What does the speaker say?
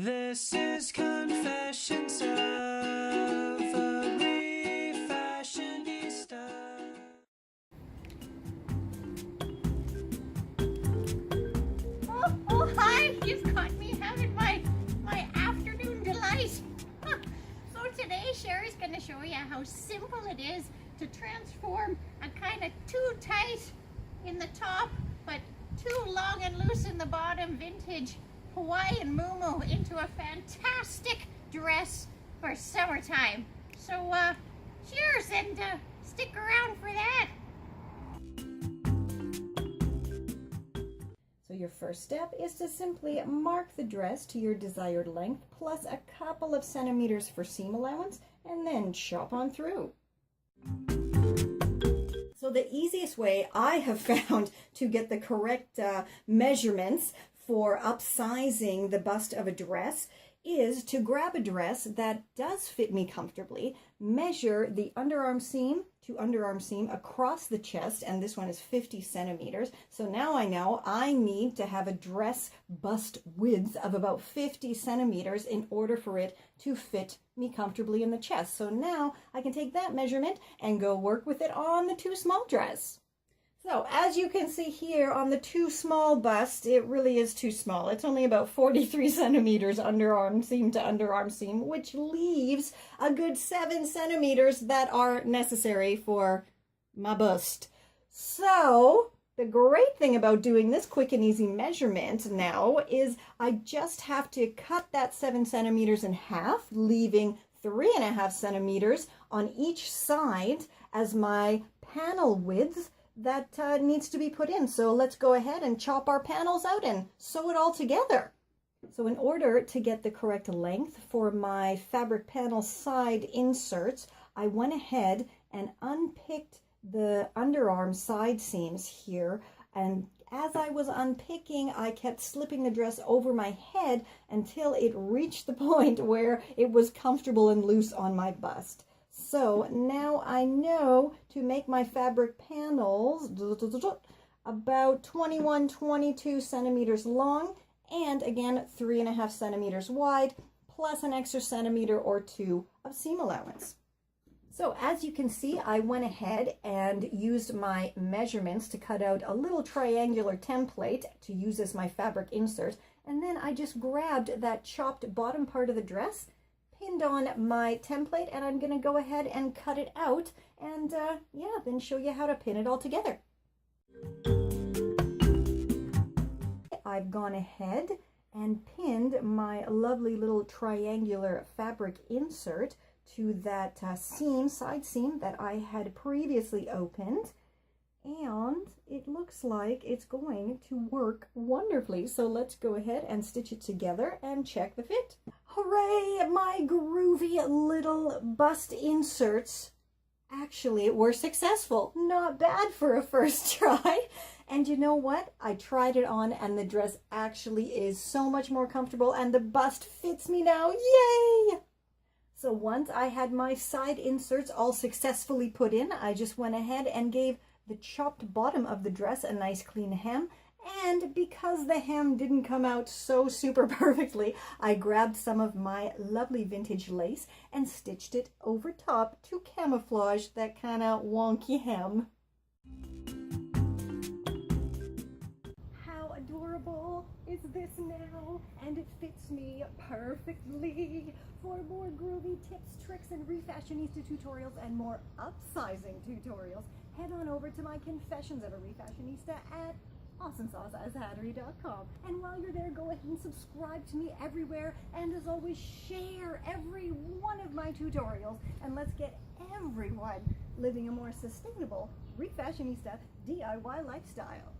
This is Confessions of a Refashionista. Oh, hi! You've caught me having my afternoon delight. So today, Sherry's going to show you how simple it is to transform a kind of too tight in the top, but too long and loose in the bottom vintage Hawaiian muumuu into a fantastic dress for summertime. So, cheers and stick around for that. So your first step is to simply mark the dress to your desired length plus a couple of centimeters for seam allowance and then chop on through. So the easiest way I have found to get the correct measurements for upsizing the bust of a dress is to grab a dress that does fit me comfortably, measure the underarm seam to underarm seam across the chest, and this one is 50 centimeters. So now I know I need to have a dress bust width of about 50 centimeters in order for it to fit me comfortably in the chest. So now I can take that measurement and go work with it on the too small dress. So as you can see here on the too small bust, it really is too small. It's only about 43 centimeters underarm seam to underarm seam, which leaves a good 7 centimeters that are necessary for my bust. So the great thing about doing this quick and easy measurement now is I just have to cut that 7 centimeters in half, leaving 3.5 centimeters on each side as my panel width that needs to be put in. So let's go ahead and chop our panels out and sew it all together. So in order to get the correct length for my fabric panel side inserts, I went ahead and unpicked the underarm side seams here, and as I was unpicking, I kept slipping the dress over my head until it reached the point where it was comfortable and loose on my bust. So now I know to make my fabric panels about 22 centimeters long and again 3.5 centimeters wide plus an extra centimeter or 2 of seam allowance. So as you can see, I went ahead and used my measurements to cut out a little triangular template to use as my fabric insert, and then I just grabbed that chopped bottom part of the dress, pinned on my template, and I'm going to go ahead and cut it out and then show you how to pin it all together. I've gone ahead and pinned my lovely little triangular fabric insert to that side seam that I had previously opened, and it looks like it's going to work wonderfully. So let's go ahead and stitch it together and check the fit. Hooray! My groovy little bust inserts actually were successful. Not bad for a first try. And you know what? I tried it on and the dress actually is so much more comfortable and the bust fits me now. Yay! So once I had my side inserts all successfully put in, I just went ahead and gave the chopped bottom of the dress a nice clean hem. And because the hem didn't come out so super perfectly, I grabbed some of my lovely vintage lace and stitched it over top to camouflage that kind of wonky hem. How adorable is this now? And it fits me perfectly. For more groovy tips, tricks, and refashionista tutorials and more upsizing tutorials, head on over to my Confessions of a Refashionista at awesomesauceashattery.com. And while you're there, go ahead and subscribe to me everywhere, and as always, share every one of my tutorials, and let's get everyone living a more sustainable refashionista DIY lifestyle.